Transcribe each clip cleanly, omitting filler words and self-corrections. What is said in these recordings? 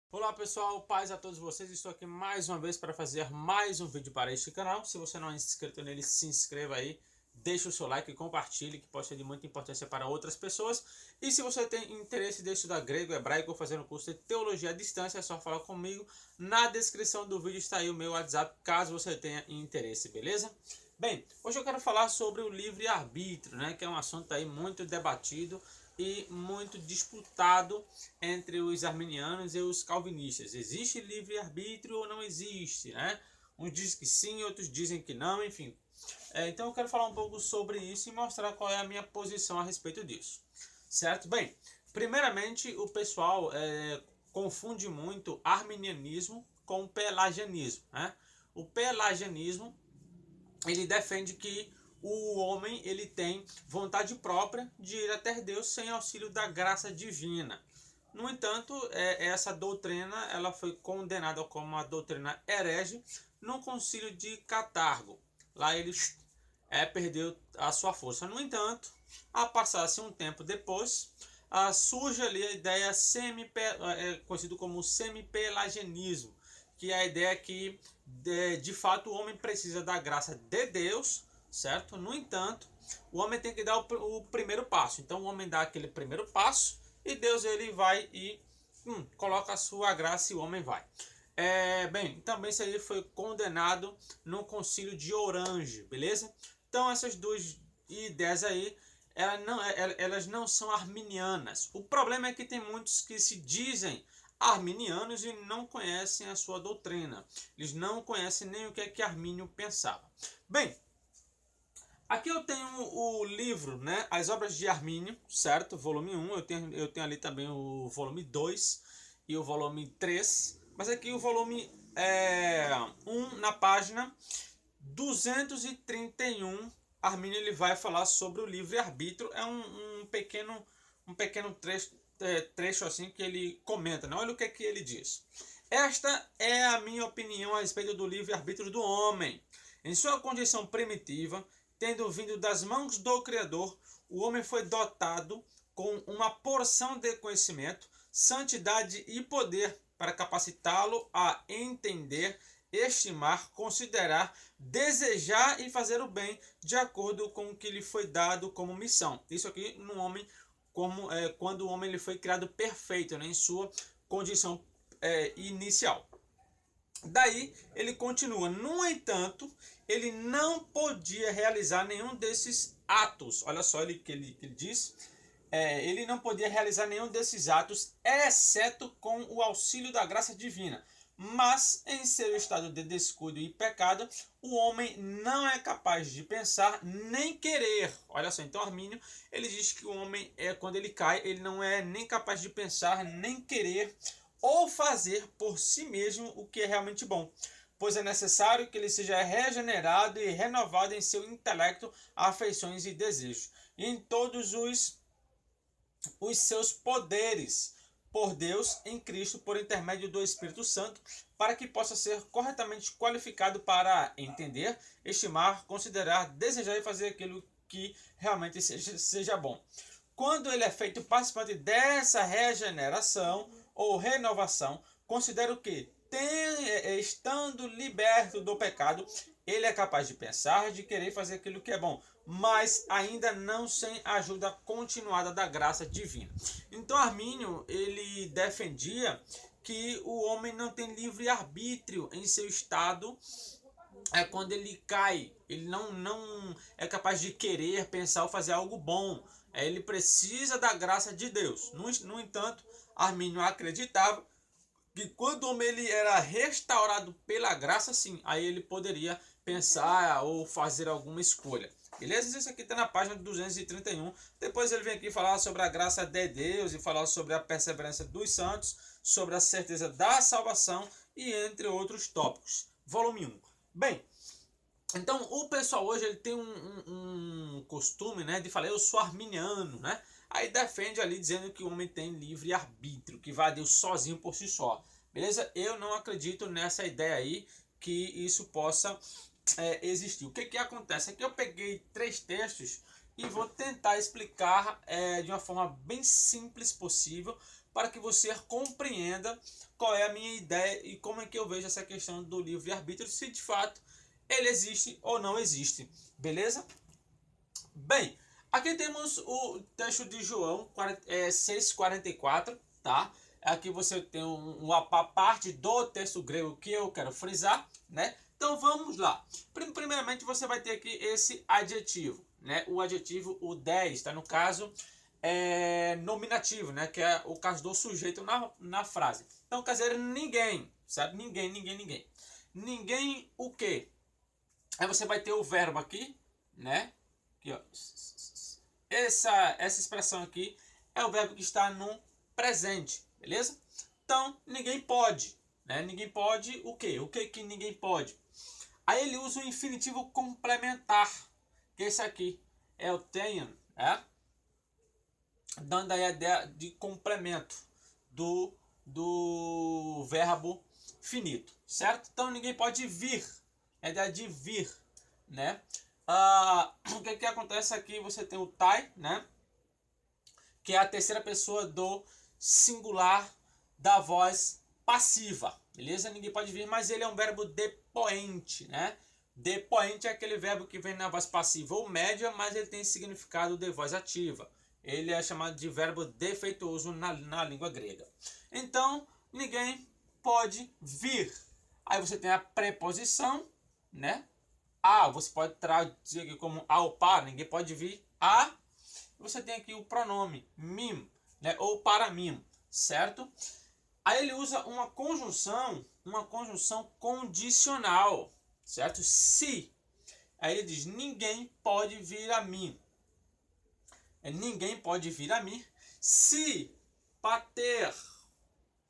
Olá pessoal, paz a todos vocês, estou aqui mais uma vez para fazer mais um vídeo para este canal. Se você não é inscrito nele, se inscreva aí, deixe o seu like e compartilhe, que pode ser de muita importância para outras pessoas. E se você tem interesse de estudar grego, hebraico ou fazer um curso de teologia à distância, é só falar comigo. Na descrição do vídeo está aí o meu WhatsApp, caso você tenha interesse, beleza? Bem, hoje eu quero falar sobre o livre-arbítrio, né, que é um assunto aí muito debatido e muito disputado entre os arminianos e os calvinistas. Existe livre-arbítrio ou não existe, né? Uns dizem que sim, outros dizem que não, enfim. Então eu quero falar um pouco sobre isso e mostrar qual é a minha posição a respeito disso. Certo? Bem, primeiramente o pessoal confunde muito arminianismo com pelagianismo, né? O pelagianismo, ele defende que o homem ele tem vontade própria de ir até Deus sem auxílio da graça divina. No entanto, essa doutrina ela foi condenada como uma doutrina herege no concílio de Catargo. Lá ele perdeu a sua força. No entanto, a passar-se um tempo depois, surge ali a ideia conhecido como semi-pelagianismo, que é a ideia que de fato o homem precisa da graça de Deus, certo? No entanto, o homem tem que dar o primeiro passo. Então o homem dá aquele primeiro passo e Deus ele vai e coloca a sua graça e o homem vai. Bem, também isso aí foi condenado no concílio de Orange, beleza? Então essas duas ideias aí, elas não são arminianas. O problema é que tem muitos que se dizem arminianos e não conhecem a sua doutrina. Eles não conhecem nem o que é que Armínio pensava. Bem, aqui eu tenho o livro, né, As Obras de Armínio, certo? Volume 1, eu tenho ali também o volume 2 e o volume 3. Mas aqui o volume 1, na página 231, Armínio ele vai falar sobre o livre-arbítrio. É um pequeno trecho assim que ele comenta, né? Olha o que é que ele diz. Esta é a minha opinião a respeito do livre-arbítrio do homem. Em sua condição primitiva, tendo vindo das mãos do Criador, o homem foi dotado com uma porção de conhecimento, santidade e poder para capacitá-lo a entender, estimar, considerar, desejar e fazer o bem de acordo com o que lhe foi dado como missão. Isso aqui no homem, quando o homem ele foi criado perfeito, né, em sua condição inicial. Daí ele continua. No entanto, ele não podia realizar nenhum desses atos. Olha só que ele diz. Ele não podia realizar nenhum desses atos, exceto com o auxílio da graça divina. Mas, em seu estado de descuido e pecado, o homem não é capaz de pensar nem querer. Olha só, então Armínio, ele diz que o homem, quando ele cai, ele não é nem capaz de pensar, nem querer, ou fazer por si mesmo o que é realmente bom, pois é necessário que ele seja regenerado e renovado em seu intelecto, afeições e desejos, e em todos os seus poderes, por Deus em Cristo, por intermédio do Espírito Santo, para que possa ser corretamente qualificado para entender, estimar, considerar, desejar e fazer aquilo que realmente seja bom. Quando ele é feito participante dessa regeneração ou renovação, considero que, estando liberto do pecado, ele é capaz de pensar, de querer fazer aquilo que é bom, mas ainda não sem a ajuda continuada da graça divina. Então Armínio, ele defendia que o homem não tem livre arbítrio em seu estado quando ele cai. Ele não é capaz de querer, pensar ou fazer algo bom. Ele precisa da graça de Deus. No entanto, Armínio acreditava que quando o homem ele era restaurado pela graça, sim, aí ele poderia pensar ou fazer alguma escolha. Beleza? Isso aqui está na página 231. Depois ele vem aqui falar sobre a graça de Deus e falar sobre a perseverança dos santos, sobre a certeza da salvação e entre outros tópicos. Volume 1. Bem, então o pessoal hoje ele tem um costume, né, de falar eu sou arminiano, né? Aí defende ali dizendo que o homem tem livre arbítrio, que vai a Deus sozinho por si só. Beleza? Eu não acredito nessa ideia aí que isso possa existir. O que que acontece? Aqui eu peguei 3 textos e vou tentar explicar de uma forma bem simples possível para que você compreenda qual é a minha ideia e como é que eu vejo essa questão do livre-arbítrio, se de fato ele existe ou não existe, beleza? Bem, aqui temos o texto de João 6,44, tá? Aqui você tem uma parte do texto grego que eu quero frisar, né? Então vamos lá. Primeiramente você vai ter aqui esse adjetivo, né? O adjetivo, o 10, tá? No caso, nominativo, né? Que é o caso do sujeito na frase. Então quer dizer ninguém, sabe? Ninguém, ninguém, ninguém. Ninguém o quê? Aí você vai ter o verbo aqui, né? Aqui, ó. Essa expressão aqui é o verbo que está no presente, beleza? Então, ninguém pode, né? Ninguém pode o quê? O que ninguém pode? Aí ele usa o infinitivo complementar, que esse aqui é o tenho, né? Dando a ideia de complemento do verbo finito, certo? Então, ninguém pode vir, a ideia de vir, né? O que acontece aqui? Você tem o tai, né? Que é a terceira pessoa do singular da voz passiva, beleza? Ninguém pode vir, mas ele é um verbo depoente, né? Depoente é aquele verbo que vem na voz passiva ou média, mas ele tem significado de voz ativa. Ele é chamado de verbo defeituoso na língua grega. Então, ninguém pode vir. Aí você tem a preposição, né? Você pode traduzir aqui como ao para, ninguém pode vir a. Você tem aqui o pronome mim, né? Ou para mim, certo? Aí ele usa uma conjunção condicional, certo? Se. Aí ele diz: ninguém pode vir a mim. Ninguém pode vir a mim se pater.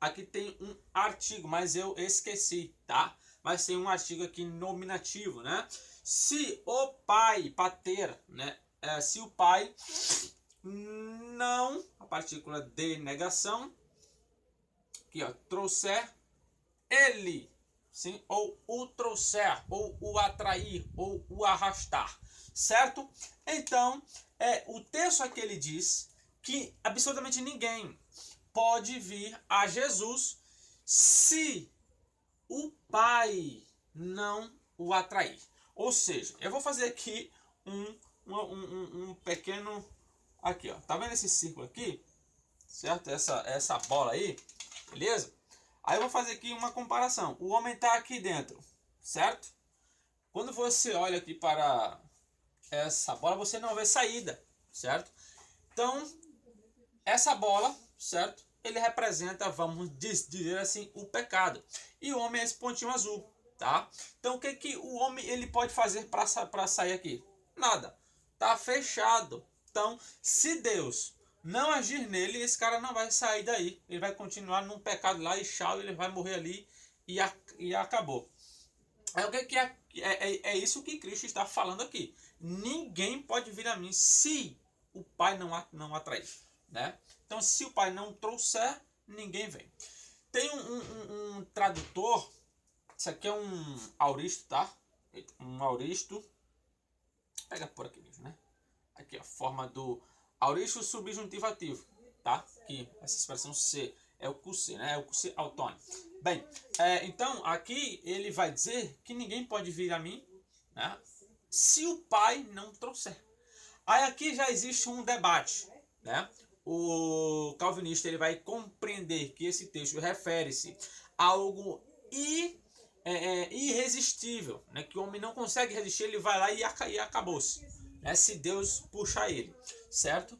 Aqui tem um artigo, mas eu esqueci, tá? Mas tem um artigo aqui nominativo, né? Se o pai, pater, né? Se o pai não, a partícula de negação, aqui ó, trouxer ele, sim? Ou o trouxer, ou o atrair, ou o arrastar, certo? Então, o texto aqui ele diz que absolutamente ninguém pode vir a Jesus se o Pai não o atrair. Ou seja, eu vou fazer aqui um pequeno... Aqui, ó. Tá vendo esse círculo aqui? Certo? Essa bola aí. Beleza? Aí eu vou fazer aqui uma comparação. O homem está aqui dentro. Certo? Quando você olha aqui para essa bola, você não vê saída. Certo? Então, essa bola, certo? Ele representa, vamos dizer assim, o pecado. E o homem é esse pontinho azul, tá? Então o que o homem ele pode fazer para sair aqui? Nada. Tá fechado. Então, se Deus não agir nele, esse cara não vai sair daí. Ele vai continuar num pecado lá e tchau, ele vai morrer ali e acabou. Aí o que é isso que Cristo está falando aqui. Ninguém pode vir a mim se o Pai não atrair, né? Então, se o Pai não trouxer, ninguém vem. Tem um tradutor, isso aqui é um auristo, tá? Um auristo, pega por aqui mesmo, né? Aqui a forma do auristo subjuntivativo, tá? Aqui, essa expressão C, é o QC, né? É o QC autônomo. Bem, então aqui ele vai dizer que ninguém pode vir a mim, né? Se o Pai não trouxer. Aí aqui já existe um debate, né? O calvinista ele vai compreender que esse texto refere-se a algo irresistível, né? Que o homem não consegue resistir, ele vai lá e acabou-se, né? Se Deus puxar ele, certo?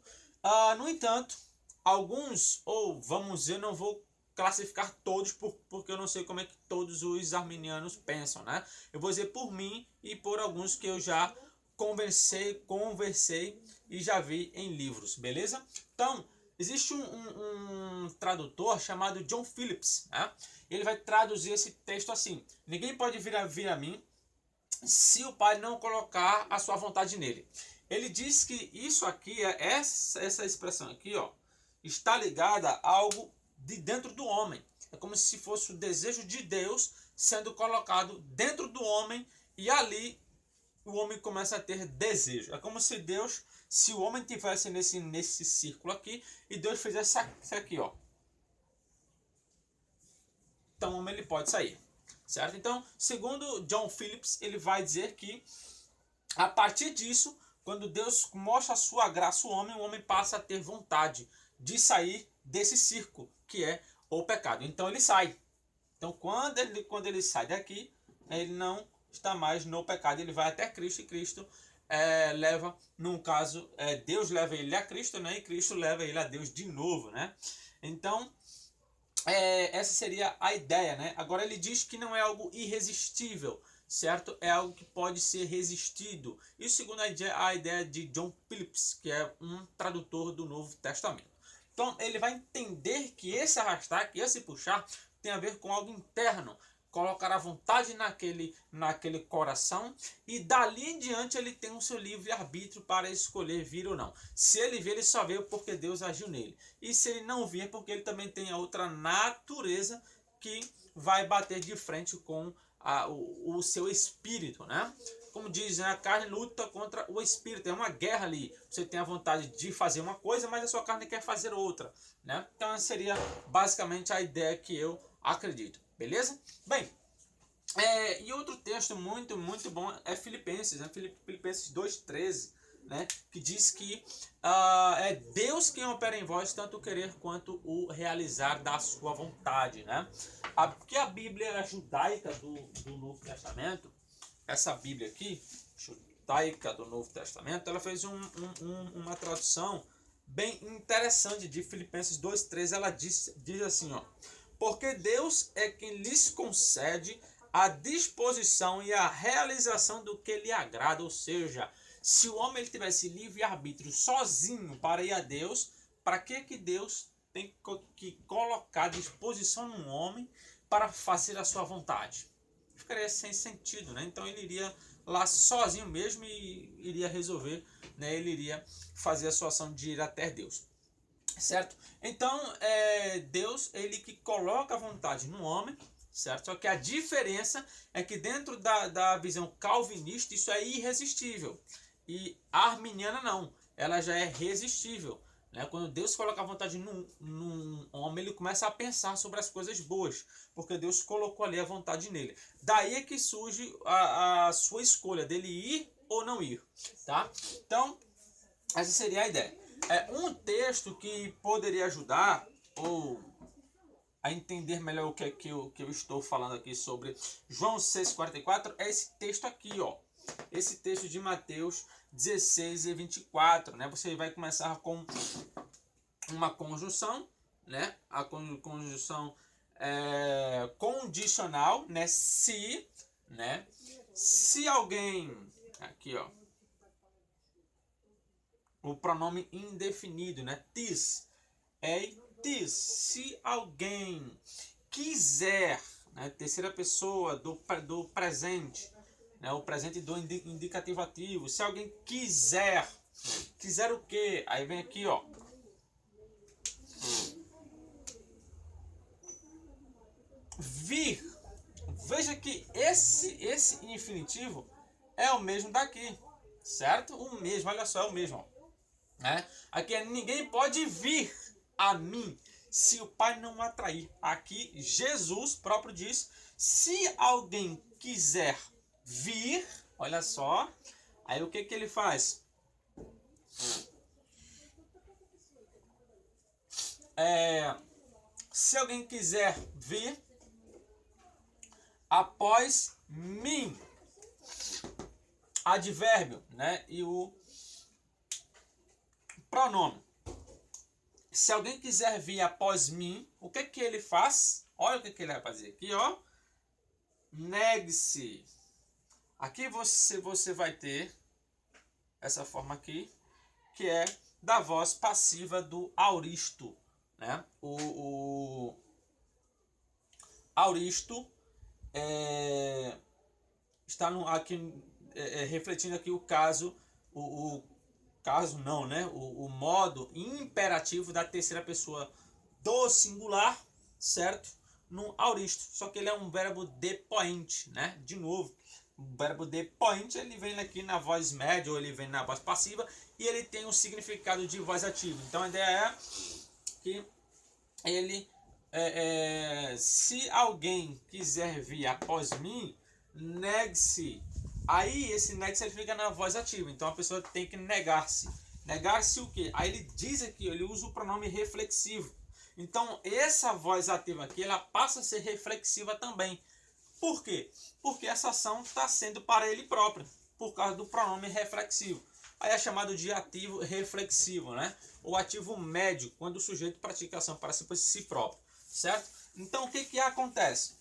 No entanto, alguns, ou vamos dizer, não vou classificar todos porque eu não sei como é que todos os arminianos pensam, né? Eu vou dizer por mim e por alguns que eu já conversei e já vi em livros, beleza? Então, existe um tradutor chamado John Phillips, né? Ele vai traduzir esse texto assim: ninguém pode vir a mim se o Pai não colocar a sua vontade nele. Ele diz que isso aqui, essa expressão aqui, ó, está ligada a algo de dentro do homem. É como se fosse o desejo de Deus sendo colocado dentro do homem e ali o homem começa a ter desejo. É como se o homem tivesse nesse círculo aqui e Deus fizesse isso aqui, ó. então o homem ele pode sair, certo? Então, segundo John Phillips, ele vai dizer que a partir disso, quando Deus mostra a sua graça ao homem, o homem passa a ter vontade de sair desse círculo, que é o pecado. Então ele sai. Então quando ele sai daqui, ele não está mais no pecado, ele vai até Cristo, e Cristo leva, num caso, Deus leva ele a Cristo, né? E Cristo leva ele a Deus de novo, né? Então, essa seria a ideia, né? Agora ele diz que não é algo irresistível, certo? É algo que pode ser resistido. Isso segundo a ideia de John Phillips, que é um tradutor do Novo Testamento. Então ele vai entender que esse arrastar, que esse puxar, tem a ver com algo interno. Colocar a vontade naquele coração, e dali em diante ele tem o seu livre-arbítrio para escolher vir ou não. Se ele vir, ele só veio porque Deus agiu nele. E se ele não vir, é porque ele também tem a outra natureza que vai bater de frente com o seu espírito, né? Como diz, né, a carne luta contra o espírito, é uma guerra ali. Você tem a vontade de fazer uma coisa, mas a sua carne quer fazer outra, né? Então essa seria basicamente a ideia que eu acredito. Beleza? Bem, e outro texto muito bom é Filipenses, né? Filipenses 2,13, né? Que diz que é Deus quem opera em vós tanto o querer quanto o realizar da sua vontade, né? Porque a Bíblia judaica do Novo Testamento, essa Bíblia aqui, judaica do Novo Testamento, ela fez uma tradução bem interessante de Filipenses 2,13. Ela diz assim, ó: porque Deus é quem lhes concede a disposição e a realização do que lhe agrada. Ou seja, se o homem ele tivesse livre-arbítrio sozinho para ir a Deus, para que Deus tem que colocar à disposição num homem para fazer a sua vontade? Ficaria sem sentido, né? Então ele iria lá sozinho mesmo e iria resolver, né? Ele iria fazer a sua ação de ir até Deus. Certo? Então, Deus, ele que coloca a vontade no homem, certo? Só que a diferença é que dentro da visão calvinista, isso é irresistível. E a arminiana não, ela já é resistível, né? Quando Deus coloca a vontade num homem, ele começa a pensar sobre as coisas boas, porque Deus colocou ali a vontade nele. Daí é que surge a sua escolha dele ir ou não ir, tá? Então, essa seria a ideia. Um texto que poderia ajudar ou a entender melhor o que eu estou falando aqui sobre João 6,44 é esse texto aqui, ó. Esse texto de Mateus 16 e 24, né? Você vai começar com uma conjunção, né? A conjunção condicional, né? Se, né? Se alguém, aqui, ó, o pronome indefinido, né? Tis. Tis. Se alguém quiser, né? Terceira pessoa do presente, né? O presente do indicativo ativo. Se alguém quiser. Quiser o quê? Aí vem aqui, ó. Vir. Veja que esse infinitivo é o mesmo daqui. Certo? O mesmo, olha só, é o mesmo, ó. Aqui ninguém pode vir a mim se o Pai não atrair. Aqui Jesus próprio diz: se alguém quiser vir, olha só, aí o que ele faz? Se alguém quiser vir após mim, advérbio, né? E o pronome. Se alguém quiser vir após mim, o que ele faz? Olha o que ele vai fazer aqui, ó. Negue-se. Aqui você vai ter essa forma aqui, que é da voz passiva do auristo, né? O auristo está aqui refletindo aqui o caso, caso não, né? O modo imperativo da terceira pessoa do singular, certo? No auristo. Só que ele é um verbo depoente, né? De novo, o verbo depoente ele vem aqui na voz média ou ele vem na voz passiva e ele tem um significado de voz ativa. Então a ideia é que ele se alguém quiser vir após mim, negue-se. Aí esse negue-se ele fica na voz ativa, então a pessoa tem que negar-se. Negar-se o quê? Aí ele diz aqui, ele usa o pronome reflexivo. Então essa voz ativa aqui, ela passa a ser reflexiva também. Por quê? Porque essa ação está sendo para ele próprio, por causa do pronome reflexivo. Aí é chamado de ativo reflexivo, né? Ou ativo médio, quando o sujeito pratica ação para si próprio, certo? Então o que acontece?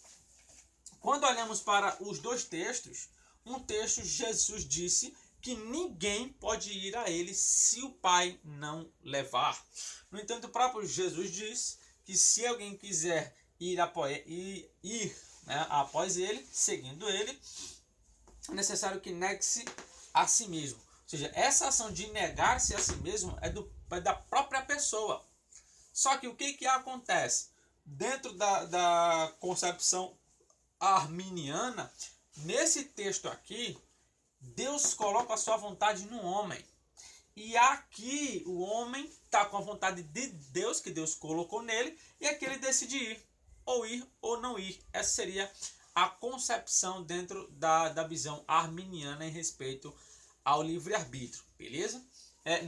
Quando olhamos para os dois textos, um texto Jesus disse que ninguém pode ir a ele se o Pai não levar. No entanto, o próprio Jesus diz que se alguém quiser ir após ele, seguindo ele, é necessário que negue-se a si mesmo. Ou seja, essa ação de negar-se a si mesmo é da própria pessoa. Só que o que acontece? Dentro da concepção arminiana, nesse texto aqui, Deus coloca a sua vontade no homem. E aqui o homem está com a vontade de Deus, que Deus colocou nele, e aqui ele decide ir ou não ir. Essa seria a concepção dentro da visão arminiana em respeito ao livre-arbítrio, beleza?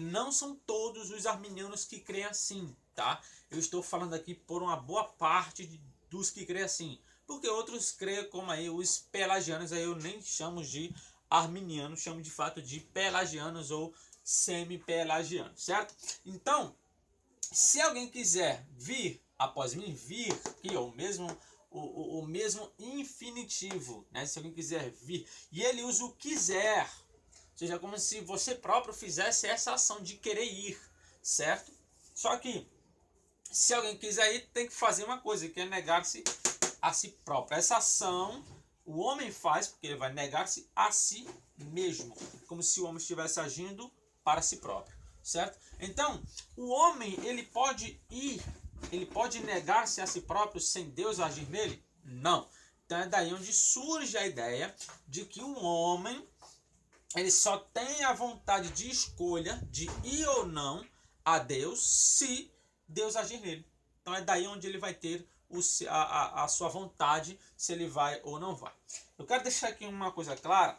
Não são todos os arminianos que creem assim, tá? Eu estou falando aqui por uma boa parte dos que creem assim, porque outros creem como aí os pelagianos, aí eu nem chamo de arminianos, chamo de fato de pelagianos ou semi-pelagianos, certo? Então, se alguém quiser vir após mim, vir aqui, ó, o mesmo infinitivo, né? Se alguém quiser vir, e ele usa o quiser, ou seja, como se você próprio fizesse essa ação de querer ir, certo? Só que, se alguém quiser ir, tem que fazer uma coisa, que é negar-se a si próprio. Essa ação o homem faz porque ele vai negar-se a si mesmo, como se o homem estivesse agindo para si próprio, certo? Então, o homem, ele pode negar-se a si próprio sem Deus agir nele? Não. Então é daí onde surge a ideia de que o homem, ele só tem a vontade de escolha de ir ou não a Deus se Deus agir nele. Então é daí onde ele vai ter a sua vontade, se ele vai ou não vai. Eu quero deixar aqui uma coisa clara,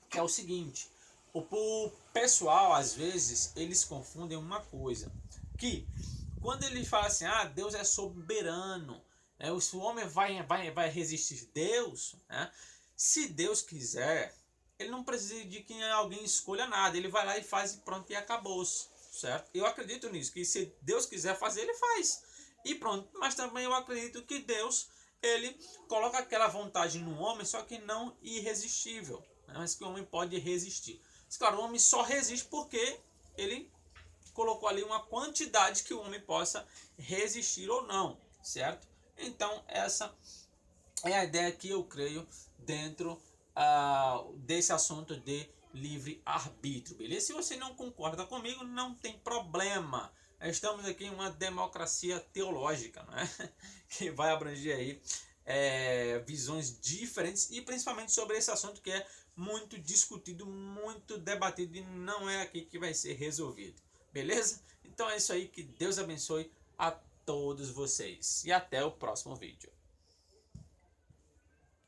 que é o seguinte: o pessoal, às vezes, eles confundem uma coisa, que quando ele fala assim, Deus é soberano, né, o homem vai resistir Deus, né, se Deus quiser, ele não precisa de que alguém escolha nada, ele vai lá e faz e pronto, e acabou-se, certo? Eu acredito nisso, que se Deus quiser fazer, ele faz. E pronto, mas também eu acredito que Deus, ele coloca aquela vontade no homem, só que não irresistível, né? Mas que o homem pode resistir. Mas, claro, o homem só resiste porque ele colocou ali uma quantidade que o homem possa resistir ou não, certo? Então essa é a ideia que eu creio dentro desse assunto de livre-arbítrio, beleza? Se você não concorda comigo, não tem problema. Estamos aqui em uma democracia teológica, né? Que vai abranger aí visões diferentes e principalmente sobre esse assunto que é muito discutido, muito debatido e não é aqui que vai ser resolvido, beleza? Então é isso aí, que Deus abençoe a todos vocês e até o próximo vídeo.